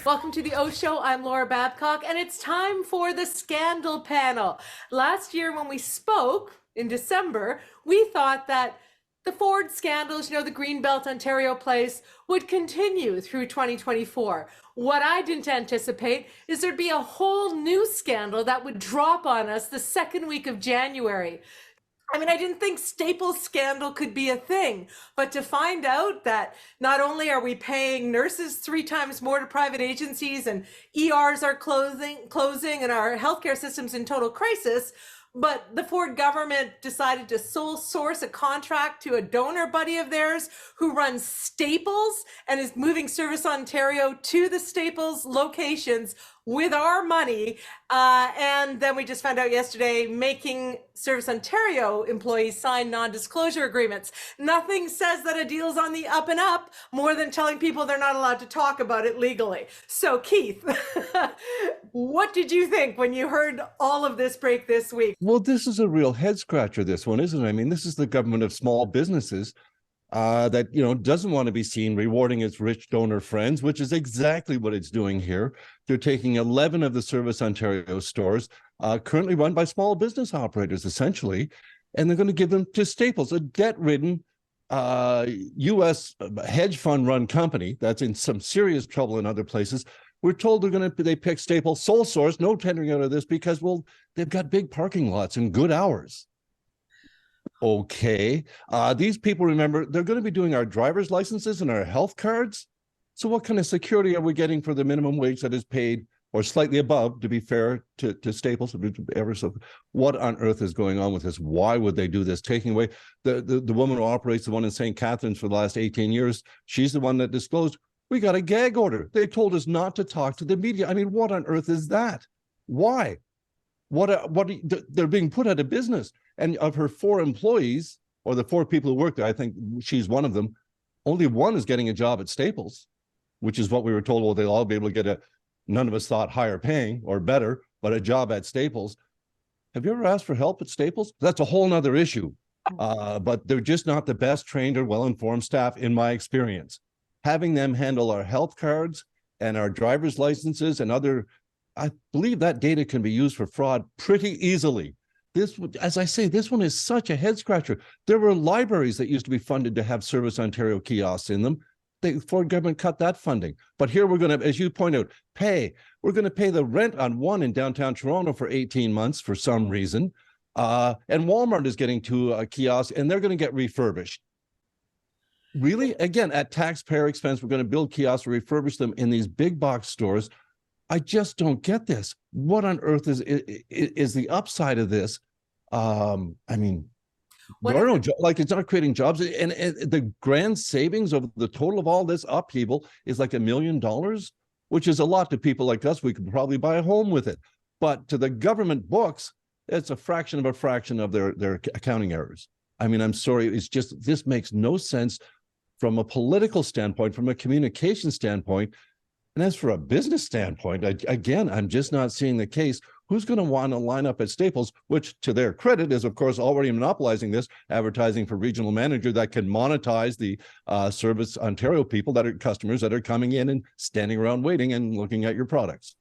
Welcome to the Oshow. I'm Laura Babcock, and it's time for the Scandal Panel. Last year when we spoke in December, we thought that the Ford scandals, the Greenbelt Ontario place, would continue through 2024. What I didn't anticipate is there'd be a whole new scandal that would drop on us the second week of January. I didn't think Staples scandal could be a thing, but to find out that not only are we paying nurses 3 times more to private agencies and ERs are closing and our healthcare system's in total crisis, but the Ford government decided to sole source a contract to a donor buddy of theirs who runs Staples and is moving Service Ontario to the Staples locations with our money. And then we just found out yesterday, making Service Ontario employees sign non-disclosure agreements. Nothing says that a deal's on the up and up more than telling people they're not allowed to talk about it legally. So Keith, what did you think when you heard all of this break this week? Well, this is a real head scratcher, this one, isn't it? This is the government of small businesses that, doesn't want to be seen rewarding its rich donor friends, which is exactly what it's doing here. They're taking 11 of the Service Ontario stores, currently run by small business operators, essentially, and they're going to give them to Staples, a debt-ridden U.S. hedge fund-run company that's in some serious trouble in other places. We're told they pick Staples sole source, no tendering out of this because, well, they've got big parking lots and good hours. Okay. These people, remember, they're going to be doing our driver's licenses and our health cards. So what kind of security are we getting for the minimum wage that is paid or slightly above, to be fair to Staples? What on earth is going on with this? Why would they do this? Taking away the woman who operates the one in St. Catharines for the last 18 years. She's the one that disclosed, we got a gag order. They told us not to talk to the media. What on earth is that? Why? They're being put out of business. And of her 4 employees, or the 4 people who work there, I think she's one of them, only one is getting a job at Staples, which is what we were told, well, they'll all be able to get none of us thought higher paying or better, but a job at Staples. Have you ever asked for help at Staples? That's a whole nother issue. But they're just not the best trained or well-informed staff in my experience. Having them handle our health cards and our driver's licenses and other, I believe that data can be used for fraud pretty easily. This, as I say, this one is such a head scratcher. There were libraries that used to be funded to have Service Ontario kiosks in them. The Ford government cut that funding. But here we're going to, as you point out, we're going to pay the rent on one in downtown Toronto for 18 months for some reason. And Walmart is getting 2 kiosks and they're going to get refurbished. Really? Again, at taxpayer expense, we're going to build kiosks or refurbish them in these big box stores. I just don't get this. What on earth is the upside of this? There are no jobs, it's not creating jobs. And the grand savings of the total of all this upheaval is like $1 million, which is a lot to people like us. We could probably buy a home with it. But to the government books, it's a fraction of their accounting errors. I'm sorry. It's just, this makes no sense from a political standpoint, from a communication standpoint. And as for a business standpoint, again, I'm just not seeing the case. Who's going to want to line up at Staples, which to their credit is, of course, already monopolizing this, advertising for regional manager that can monetize the Service Ontario people that are customers that are coming in and standing around waiting and looking at your products.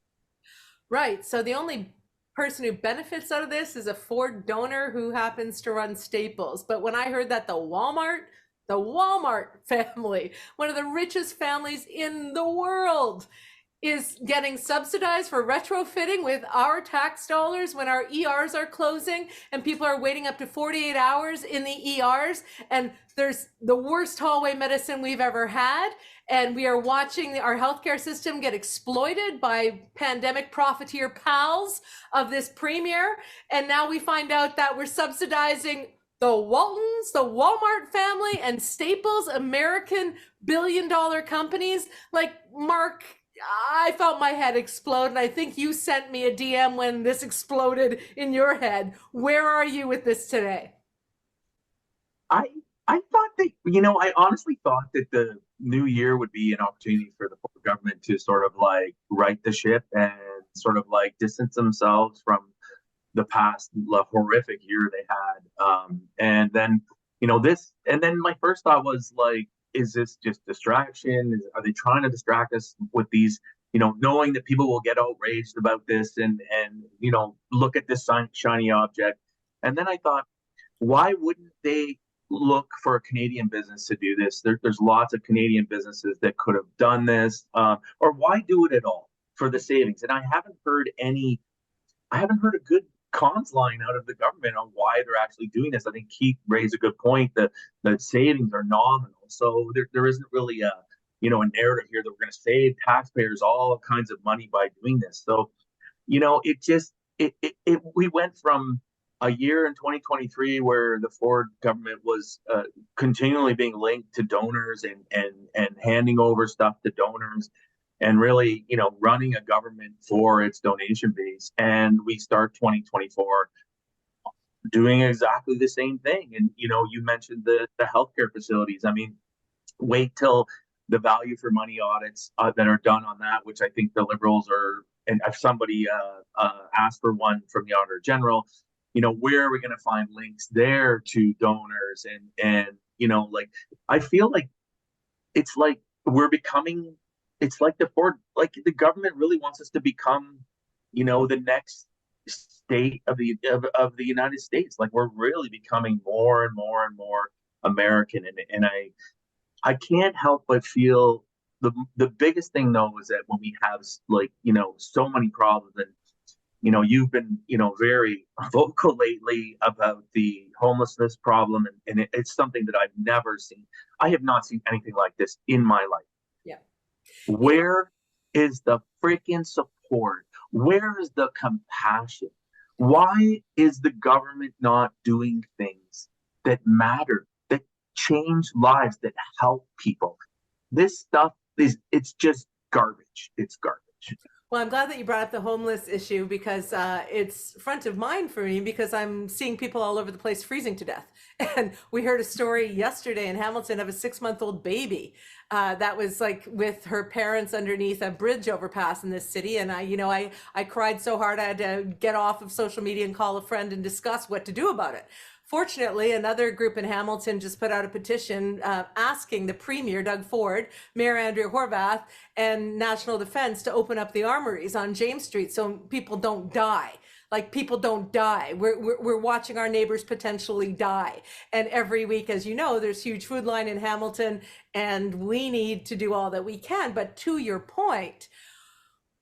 Right. So the only person who benefits out of this is a Ford donor who happens to run Staples. But when I heard that the Walmart family, one of the richest families in the world, is getting subsidized for retrofitting with our tax dollars when our ERs are closing and people are waiting up to 48 hours in the ERs, and there's the worst hallway medicine we've ever had, and we are watching our healthcare system get exploited by pandemic profiteer pals of this premier, and now we find out that we're subsidizing the Waltons, the Walmart family, and Staples, American billion-dollar companies. Like, Mark, I felt my head explode, and I think you sent me a DM when this exploded in your head. Where are you with this today? I thought that, I honestly thought that the new year would be an opportunity for the government to sort of like right the ship and sort of like distance themselves from the past horrific year they had. And then, and then my first thought was like, is this just distraction? Are they trying to distract us with these knowing that people will get outraged about this and look at this shiny object. And then I thought, why wouldn't they look for a Canadian business to do this? There's lots of Canadian businesses that could have done this, or why do it at all for the savings? And I haven't heard a good cons line out of the government on why they're actually doing this. I think Keith raised a good point that the savings are nominal. So there isn't really a narrative here that we're going to save taxpayers all kinds of money by doing this. So, we went from a year in 2023 where the Ford government was continually being linked to donors and handing over stuff to donors and really, running a government for its donation base. And we start 2024 doing exactly the same thing. And, you mentioned the healthcare facilities. I mean, wait till the value for money audits that are done on that, which I think the Liberals are, and if somebody asked for one from the Auditor General, where are we going to find links there to donors? And I feel like it's like it's like the government really wants us to become, the next state of the United States. Like we're really becoming more and more and more American. And I can't help but feel the biggest thing though is that when we have so many problems, and you've been very vocal lately about the homelessness problem, and it's something that I've never seen. I have not seen anything like this in my life. Yeah. Where is the freaking support? Where is the compassion? Why is the government not doing things that matter, that change lives, that help people? This stuff it's just garbage. It's garbage. Well, I'm glad that you brought up the homeless issue because it's front of mind for me because I'm seeing people all over the place freezing to death. And we heard a story yesterday in Hamilton of a 6-month-old baby that was like with her parents underneath a bridge overpass in this city. And I cried so hard I had to get off of social media and call a friend and discuss what to do about it. Fortunately, another group in Hamilton just put out a petition asking the Premier, Doug Ford, Mayor Andrea Horwath, and National Defence to open up the armories on James Street so people don't die. Like people don't die. We're watching our neighbors potentially die. And every week, as you know, there's huge food line in Hamilton, and we need to do all that we can. But to your point,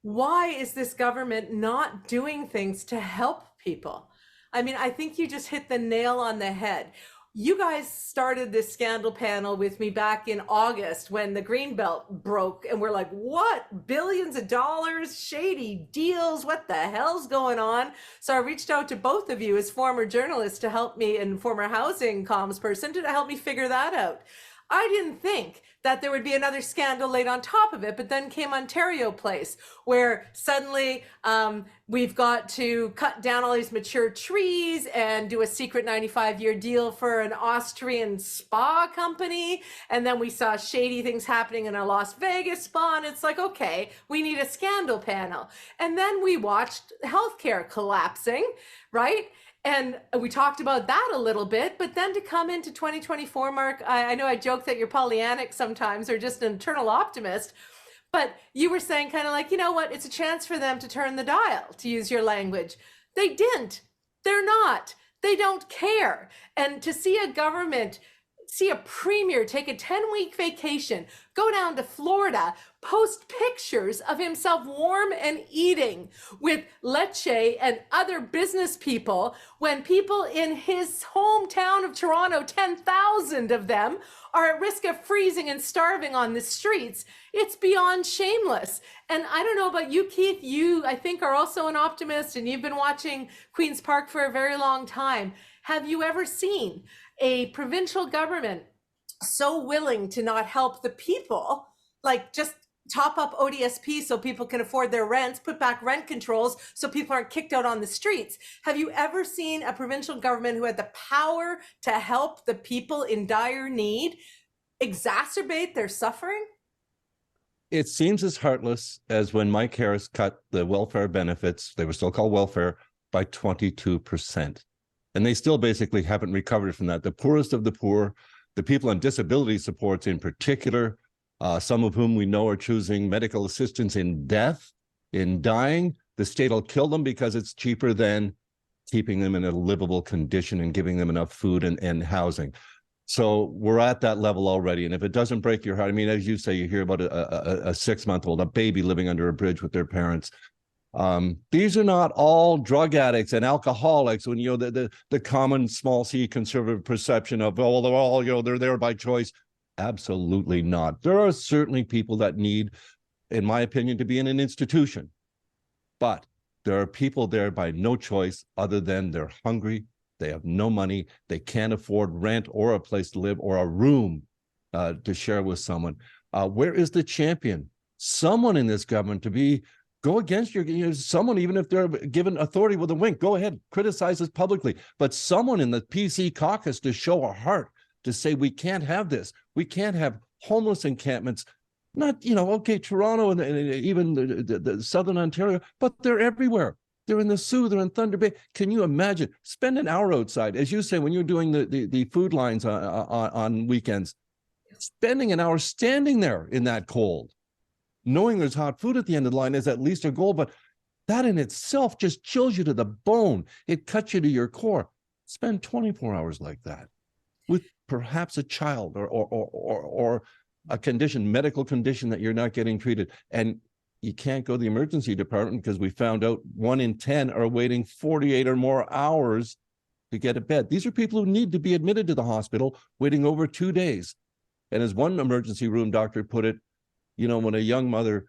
why is this government not doing things to help people? I mean, I think you just hit the nail on the head. You guys started this scandal panel with me back in August when the Greenbelt broke, and we're like, what? Billions of dollars, shady deals, what the hell's going on? So I reached out to both of you as former journalists to help me, and former housing comms person to help me figure that out. I didn't think that there would be another scandal laid on top of it, but then came Ontario Place, where suddenly we've got to cut down all these mature trees and do a secret 95-year deal for an Austrian spa company. And then we saw shady things happening in a Las Vegas spa, and it's like, okay, we need a scandal panel. And then we watched healthcare collapsing, right? And we talked about that a little bit, but then to come into 2024, Mark, I know I joke that you're Pollyannic sometimes or just an eternal optimist, but you were saying kind of like, you know what, it's a chance for them to turn the dial, to use your language. They didn't. They're not. They don't care. And to see a government, see a premier take a 10-week vacation, go down to Florida, post pictures of himself warm and eating with Lecce and other business people when people in his hometown of Toronto, 10,000 of them, are at risk of freezing and starving on the streets. It's beyond shameless. And I don't know about you, Keith, you, I think, are also an optimist, and you've been watching Queen's Park for a very long time. Have you ever seen a provincial government so willing to not help the people, like just top up ODSP so people can afford their rents, put back rent controls so people aren't kicked out on the streets? Have you ever seen a provincial government who had the power to help the people in dire need exacerbate their suffering? It seems as heartless as when Mike Harris cut the welfare benefits, they were still called welfare, by 22%. And they still basically haven't recovered from that. The poorest of the poor, the people on disability supports in particular, some of whom we know are choosing medical assistance in death, in dying. The state will kill them because it's cheaper than keeping them in a livable condition and giving them enough food and housing. So we're at that level already. And if it doesn't break your heart, I mean, as you say, you hear about a 6-month-old, a baby living under a bridge with their parents. These are not all drug addicts and alcoholics when, you know, the common small c conservative perception of, oh, they're all, you know, they're there by choice. Absolutely not. There are certainly people that need, in my opinion, to be in an institution. But there are people there by no choice other than they're hungry, they have no money, they can't afford rent or a place to live or a room to share with someone. Where is the champion? Someone in this government to go against someone, even if they're given authority with a wink, go ahead, criticize us publicly. But someone in the PC caucus to show a heart, to say we can't have this. We can't have homeless encampments. Not, you know, okay, Toronto and even the Southern Ontario, but they're everywhere. They're in the Soo, they're in Thunder Bay. Can you imagine? Spend an hour outside, as you say, when you're doing the food lines on weekends, spending an hour standing there in that cold, knowing there's hot food at the end of the line is at least a goal, but that in itself just chills you to the bone. It cuts you to your core. Spend 24 hours like that with perhaps a child or a condition, medical condition that you're not getting treated. And you can't go to the emergency department because we found out 1 in 10 are waiting 48 or more hours to get a bed. These are people who need to be admitted to the hospital, waiting over 2 days. And as one emergency room doctor put it, you know, when a young mother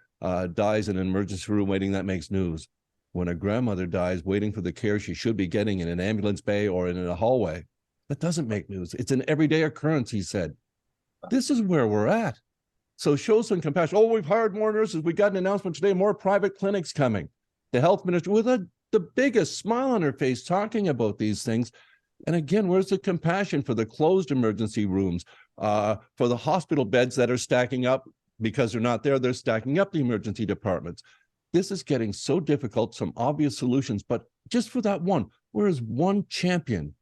dies in an emergency room waiting, that makes news. When a grandmother dies waiting for the care she should be getting in an ambulance bay or in a hallway, that doesn't make news. It's an everyday occurrence, he said. This is where we're at. So show some compassion. Oh, we've hired more nurses. We got an announcement today, more private clinics coming. The health minister with the biggest smile on her face talking about these things. And again, where's the compassion for the closed emergency rooms, for the hospital beds that are stacking up because they're not there, they're stacking up the emergency departments. This is getting so difficult, some obvious solutions, but just for that one, where is one champion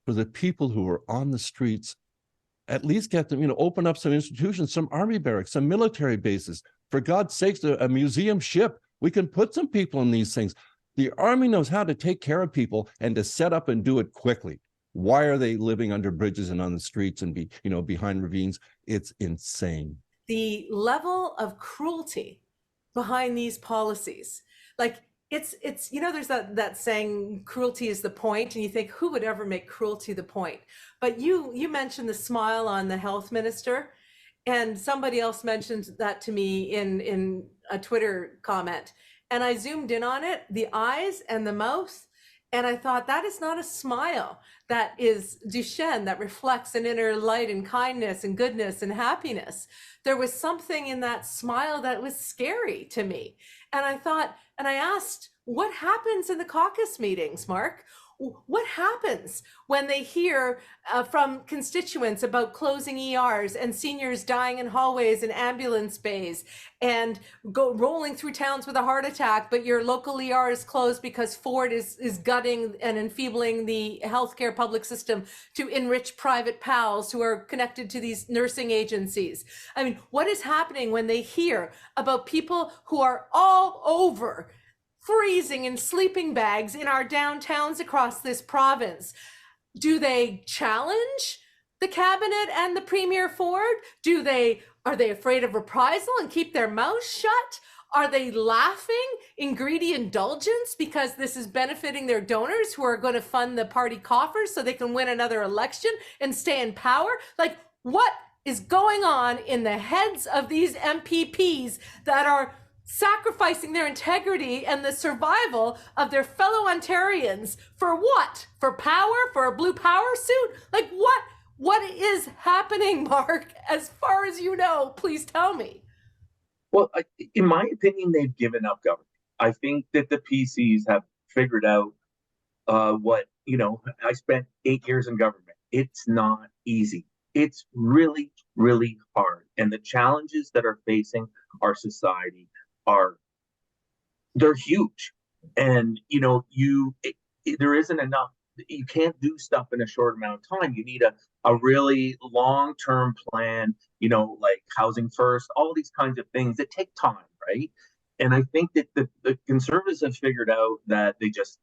for the people who are on the streets? At least get them, you know, open up some institutions, some army barracks, some military bases. For God's sakes, a museum ship. We can put some people in these things. The army knows how to take care of people and to set up and do it quickly. Why are they living under bridges and on the streets and behind ravines? It's insane. The level of cruelty behind these policies, like it's you know, there's that saying, cruelty is the point, and you think, who would ever make cruelty the point? But you mentioned the smile on the health minister, and somebody else mentioned that to me in a Twitter comment, and I zoomed in on it, the eyes and the mouth, and I thought, that is not a smile. That is Duchenne, that reflects an inner light and kindness and goodness and happiness. There was something in that smile that was scary to me. And I thought, and I asked, what happens in the caucus meetings, Mark? What happens when they hear from constituents about closing ERs and seniors dying in hallways and ambulance bays and rolling through towns with a heart attack, but your local ER is closed because Ford is gutting and enfeebling the healthcare public system to enrich private pals who are connected to these nursing agencies? I mean, what is happening when they hear about people who are all over freezing in sleeping bags in our downtowns across this province? Do they challenge the cabinet and the Premier Ford? Are they afraid of reprisal and keep their mouths shut? Are they laughing in greedy indulgence because this is benefiting their donors who are going to fund the party coffers so they can win another election and stay in power? Like, what is going on in the heads of these MPPs that are sacrificing their integrity and the survival of their fellow Ontarians for what? For power? For a blue power suit? Like, what is happening, Mark? As far as you know, please tell me. Well, in my opinion, they've given up government. I think that the PCs have figured out I spent 8 years in government. It's not easy. It's really, really hard. And the challenges that are facing our society they're huge. And, there isn't enough you can't do stuff in a short amount of time. You need a really long-term plan, you know, like housing first, all these kinds of things that take time, right? And I think that the conservatives have figured out that they just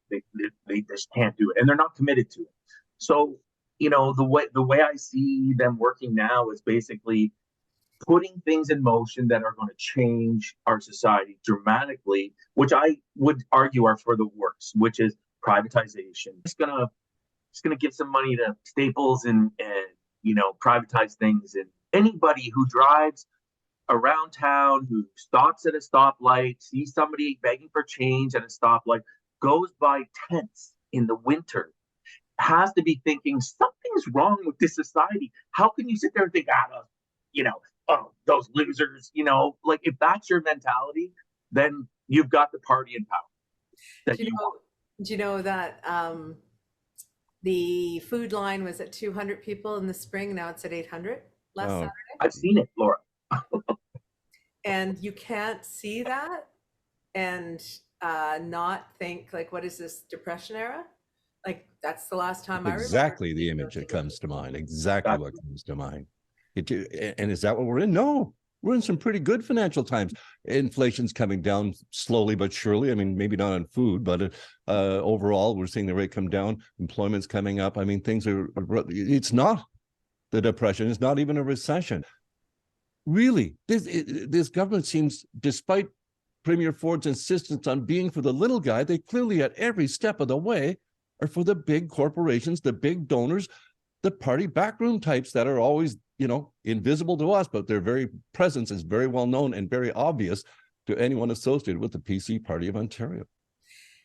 can't do it, and they're not committed to it. So, you know, the way I see them working now is basically putting things in motion that are going to change our society dramatically, which I would argue are for the worse, which is privatization. It's gonna give some money to Staples and you know, privatize things. And anybody who drives around town, who stops at a stoplight, sees somebody begging for change at a stoplight, goes by tense in the winter, has to be thinking something's wrong with this society. How can you sit there and think, you know, oh, those losers, you know, like if that's your mentality, then you've got the party in power that you want. Do you know that the food line was at 200 people in the spring? Now it's at 800 last Saturday. I've seen it, Laura. And you can't see that and not think like, what is this, Depression era? Like that's the last time I remember. Exactly the image that comes to mind. Exactly what comes to mind. And is that what we're in? No, we're in some pretty good financial times. Inflation's coming down slowly but surely. I mean, maybe not on food, but overall, we're seeing the rate come down. Employment's coming up. I mean, things are, it's not the Depression. It's not even a recession. Really, this government seems, despite Premier Ford's insistence on being for the little guy, they clearly at every step of the way are for the big corporations, the big donors, the party backroom types that are always, you know, invisible to us, but their very presence is very well known and very obvious to anyone associated with the PC Party of Ontario.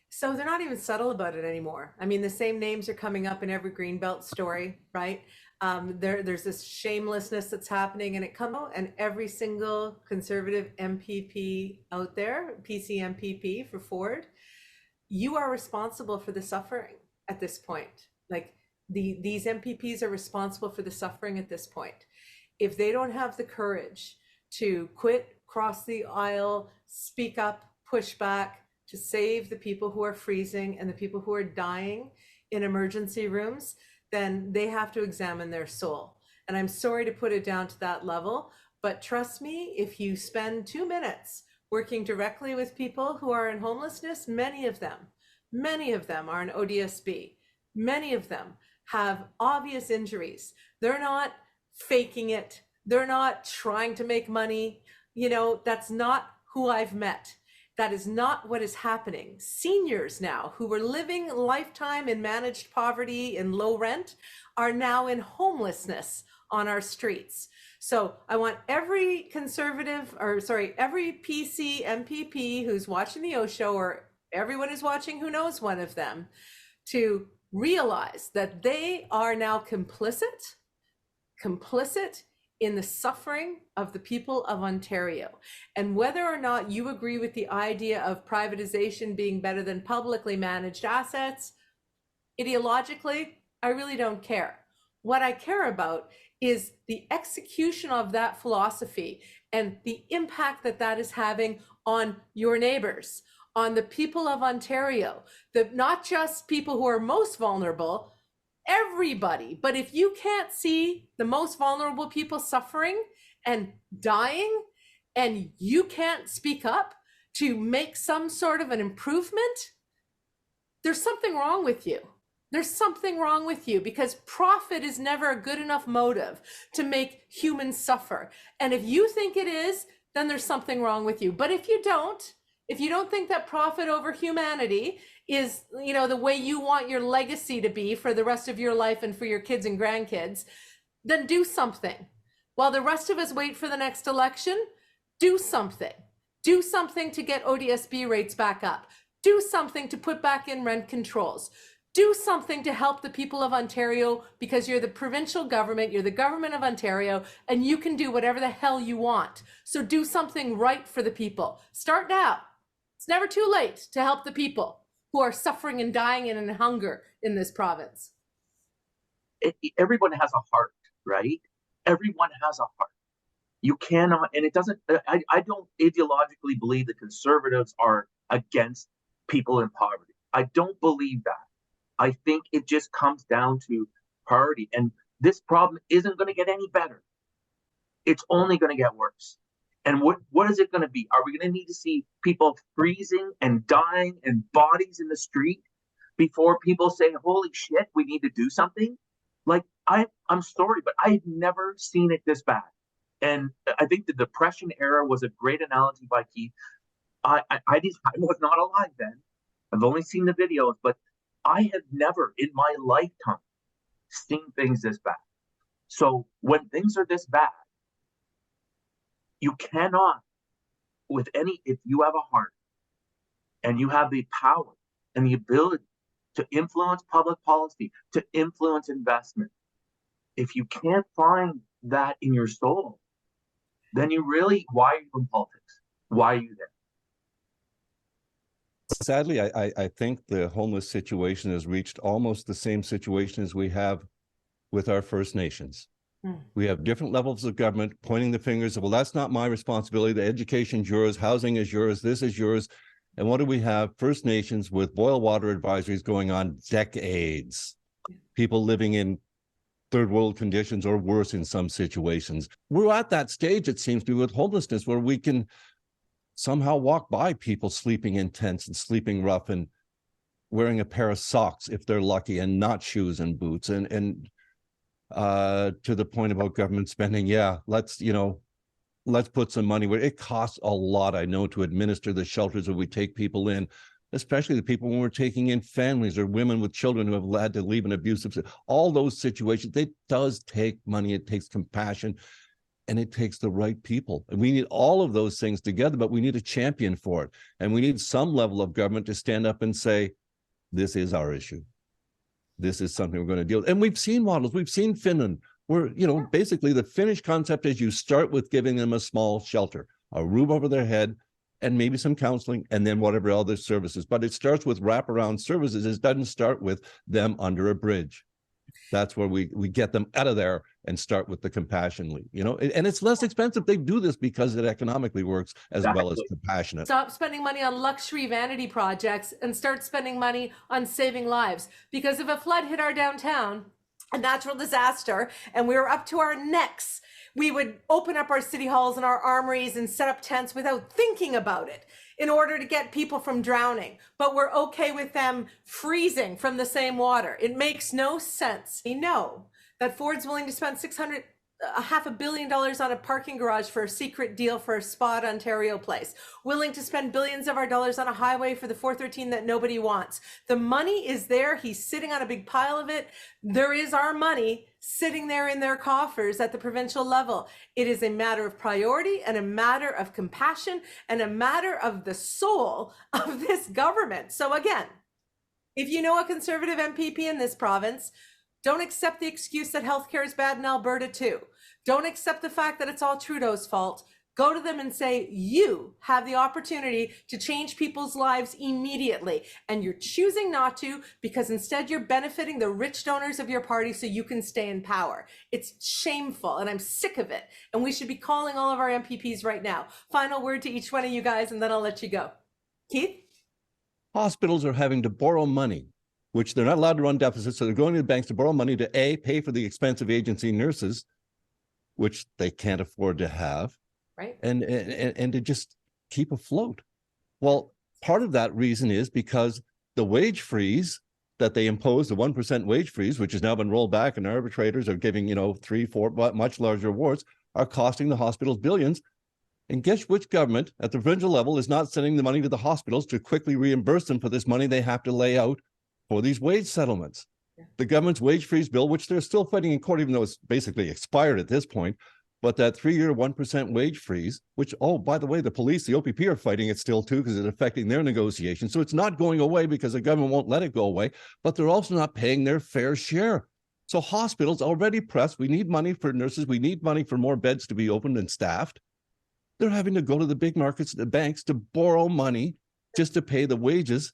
So they're not even subtle about it anymore. I mean, the same names are coming up in every Greenbelt story, right? There's this shamelessness that's happening, and it comes out, and every single Conservative MPP out there, PC MPP for Ford, you are responsible for the suffering at this point. Like these MPPs are responsible for the suffering at this point. If they don't have the courage to quit, cross the aisle, speak up, push back to save the people who are freezing and the people who are dying in emergency rooms, then they have to examine their soul. And I'm sorry to put it down to that level, but trust me, if you spend 2 minutes working directly with people who are in homelessness, many of them are in ODSP. Many of them have obvious injuries. They're not faking it. They're not trying to make money. You know, that's not who I've met. That is not what is happening. Seniors now who were living lifetime in managed poverty and low rent are now in homelessness on our streets. So I want every every PC MPP who's watching the Oshow, or everyone who's watching who knows one of them, to realize that they are now complicit in the suffering of the people of Ontario. And whether or not you agree with the idea of privatization being better than publicly managed assets, ideologically, I really don't care. What I care about is the execution of that philosophy and the impact that that is having on your neighbors, on the people of Ontario, not just people who are most vulnerable, everybody. But if you can't see the most vulnerable people suffering and dying, and you can't speak up to make some sort of an improvement, there's something wrong with you. There's something wrong with you, because profit is never a good enough motive to make humans suffer. And if you think it is, then there's something wrong with you. But if you don't think that profit over humanity is, you know, the way you want your legacy to be for the rest of your life and for your kids and grandkids, then do something. While the rest of us wait for the next election, do something. Do something to get ODSP rates back up. Do something to put back in rent controls. Do something to help the people of Ontario, because you're the provincial government, you're the government of Ontario, and you can do whatever the hell you want. So do something right for the people. Start now. It's never too late to help the people who are suffering and dying and in hunger in this province. Everyone has a heart, right? Everyone has a heart. You cannot, and it doesn't, I don't ideologically believe that Conservatives are against people in poverty. I don't believe that. I think it just comes down to priority. And this problem isn't going to get any better. It's only going to get worse. And what is it going to be? Are we going to need to see people freezing and dying and bodies in the street before people say, holy shit, we need to do something? Like, I'm sorry, but I've never seen it this bad. And I think the Depression era was a great analogy by Keith. I was not alive then. I've only seen the videos, but I have never in my lifetime seen things this bad. So when things are this bad, you cannot, if you have a heart and you have the power and the ability to influence public policy, to influence investment, if you can't find that in your soul, then why are you in politics? Why are you there? Sadly, I think the homeless situation has reached almost the same situation as we have with our First Nations. We have different levels of government pointing the fingers of, well, that's not my responsibility. The education's yours, housing is yours, this is yours. And what do we have? First Nations with boil water advisories going on decades. People living in third world conditions or worse in some situations. We're at that stage, it seems to be, with homelessness, where we can somehow walk by people sleeping in tents and sleeping rough and wearing a pair of socks if they're lucky, and not shoes and boots. And to the point about government spending, yeah, let's put some money where it costs a lot, I know, to administer the shelters where we take people in, especially the people when we're taking in families or women with children who have had to leave an abusive, all those situations. It does take money, it takes compassion, and it takes the right people. And we need all of those things together, but we need a champion for it. And we need some level of government to stand up and say, this is our issue. This is something we're going to deal with. And we've seen models. We've seen Finland, where, basically the Finnish concept is you start with giving them a small shelter, a roof over their head, and maybe some counseling, and then whatever other services. But it starts with wraparound services. It doesn't start with them under a bridge. That's where we get them out of there and start with the compassion lead, and it's less expensive. They do this because it economically works as well as compassionate. Stop spending money on luxury vanity projects and start spending money on saving lives. Because if a flood hit our downtown, a natural disaster, and we were up to our necks, we would open up our city halls and our armories and set up tents without thinking about it in order to get people from drowning. But we're okay with them freezing from the same water. It makes no sense. We know that Ford's willing to spend $500 million on a parking garage for a secret deal for a Spot Ontario place, willing to spend billions of our dollars on a highway for the 413 that nobody wants. The money is there. He's sitting on a big pile of it. There is our money sitting there in their coffers at the provincial level. It is a matter of priority and a matter of compassion and a matter of the soul of this government. So again, if you know a Conservative MPP in this province, don't accept the excuse that healthcare is bad in Alberta too. Don't accept the fact that it's all Trudeau's fault. Go to them and say, you have the opportunity to change people's lives immediately. And you're choosing not to, because instead you're benefiting the rich donors of your party so you can stay in power. It's shameful, and I'm sick of it. And we should be calling all of our MPPs right now. Final word to each one of you guys, and then I'll let you go. Keith? Hospitals are having to borrow money, which they're not allowed to run deficits. So they're going to the banks to borrow money to pay for the expensive agency nurses, which they can't afford to have, right? And to just keep afloat. Well, part of that reason is because the wage freeze that they imposed, the 1% wage freeze, which has now been rolled back, and arbitrators are giving, 3, 4 much larger awards, are costing the hospitals billions. And guess which government at the provincial level is not sending the money to the hospitals to quickly reimburse them for this money they have to lay out for these wage settlements? The government's wage freeze bill, which they're still fighting in court, even though it's basically expired at this point, but that 3-year 1% wage freeze, which, oh, by the way, the police, the OPP are fighting it still too, because it's affecting their negotiations. So it's not going away because the government won't let it go away, but they're also not paying their fair share. So hospitals already pressed, we need money for nurses, we need money for more beds to be opened and staffed. They're having to go to the big markets, the banks, to borrow money just to pay the wages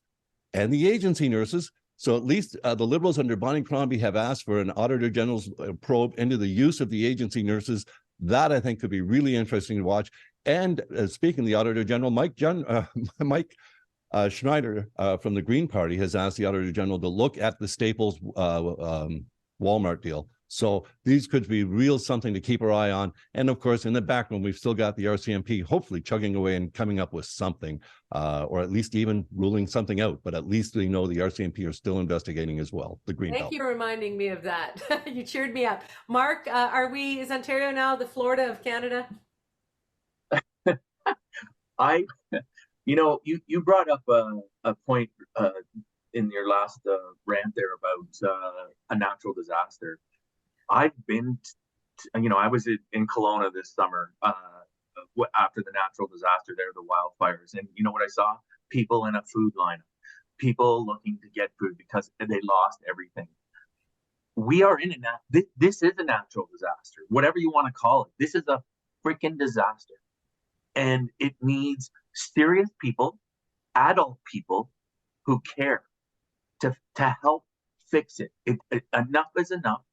and the agency nurses. So at least the Liberals under Bonnie Crombie have asked for an Auditor General's probe into the use of the agency nurses. That, I think, could be really interesting to watch. And speaking of the Auditor General, Mike Schneider from the Green Party has asked the Auditor General to look at the Staples Walmart deal. So these could be real something to keep our eye on. And of course, in the background, we've still got the RCMP hopefully chugging away and coming up with something, or at least even ruling something out. But at least we know the RCMP are still investigating as well, the Greenbelt. Thank you for reminding me of that. You cheered me up. Mark, is Ontario now the Florida of Canada? You brought up a point in your last rant there about a natural disaster. I've been, I was in Kelowna this summer after the natural disaster there, the wildfires. And you know what I saw? People in a food lineup, people looking to get food because they lost everything. We are in this is a natural disaster, whatever you want to call it. This is a freaking disaster. And it needs serious people, adult people who care to help fix it. Enough is enough.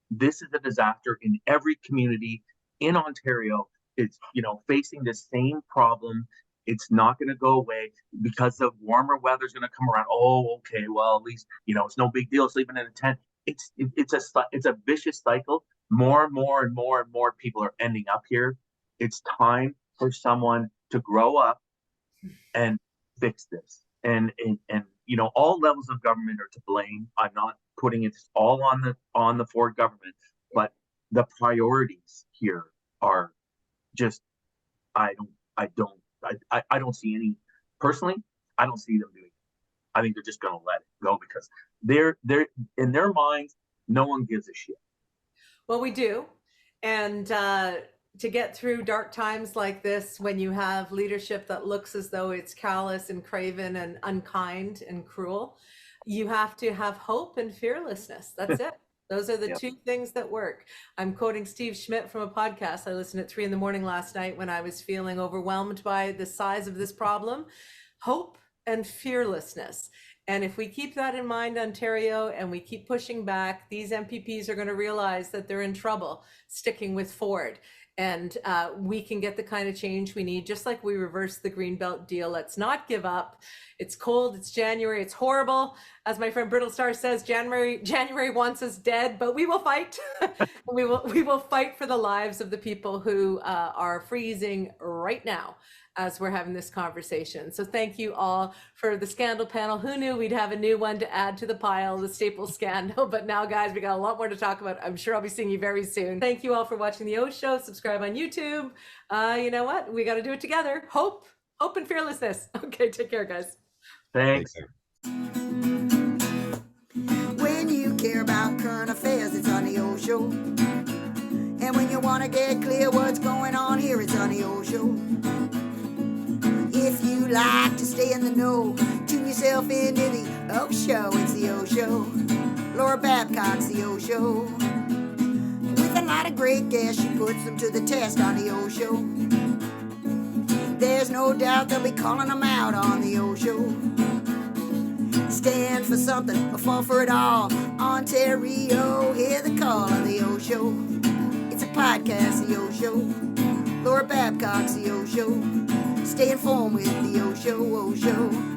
This is a disaster in every community in Ontario. It's, facing the same problem. It's not going to go away because the warmer weather's going to come around. Oh, okay. Well, at least, it's no big deal sleeping in a tent. It's a vicious cycle. More and more and more and more people are ending up here. It's time for someone to grow up and fix this. And all levels of government are to blame. I'm not putting it all on the Ford government, but the priorities here are just I don't see any. Personally, I don't see them doing it. I think they're just going to let it go because they're in their minds, no one gives a shit. Well, we do. And to get through dark times like this, when you have leadership that looks as though it's callous and craven and unkind and cruel, you have to have hope and fearlessness. That's it. Those are the two things that work. I'm quoting Steve Schmidt from a podcast I listened at 3 a.m. last night when I was feeling overwhelmed by the size of this problem. Hope and fearlessness. And if we keep that in mind, Ontario, and we keep pushing back, these MPPs are going to realize that they're in trouble sticking with Ford. And we can get the kind of change we need, just like we reversed the Greenbelt deal. Let's not give up. It's cold, it's January, it's horrible. As my friend Brittle Star says, January wants us dead, but we will fight. we will fight for the lives of the people who are freezing right now as we're having this conversation. So thank you all for the scandal panel. Who knew we'd have a new one to add to the pile, the Staples scandal. But now, guys, we got a lot more to talk about. I'm sure I'll be seeing you very soon. Thank you all for watching the Oshow. Subscribe on YouTube. You know what? We got to do it together. Hope and fearlessness. Okay, take care, guys. Thanks. When you care about current affairs, it's on the Oshow. And when you want to get clear what's going on here, it's on the Oshow. If you like to stay in the know, tune yourself into the Oshow. It's the Oshow. Laura Babcock's the Oshow. With a lot of great guests, she puts them to the test on the Oshow. There's no doubt they'll be calling them out on the Oshow. Stand for something or fall for it all. Ontario, hear the call of the Oshow. It's a podcast, the Oshow. Laura Babcock's the Oshow. Stay informed with the Oshow.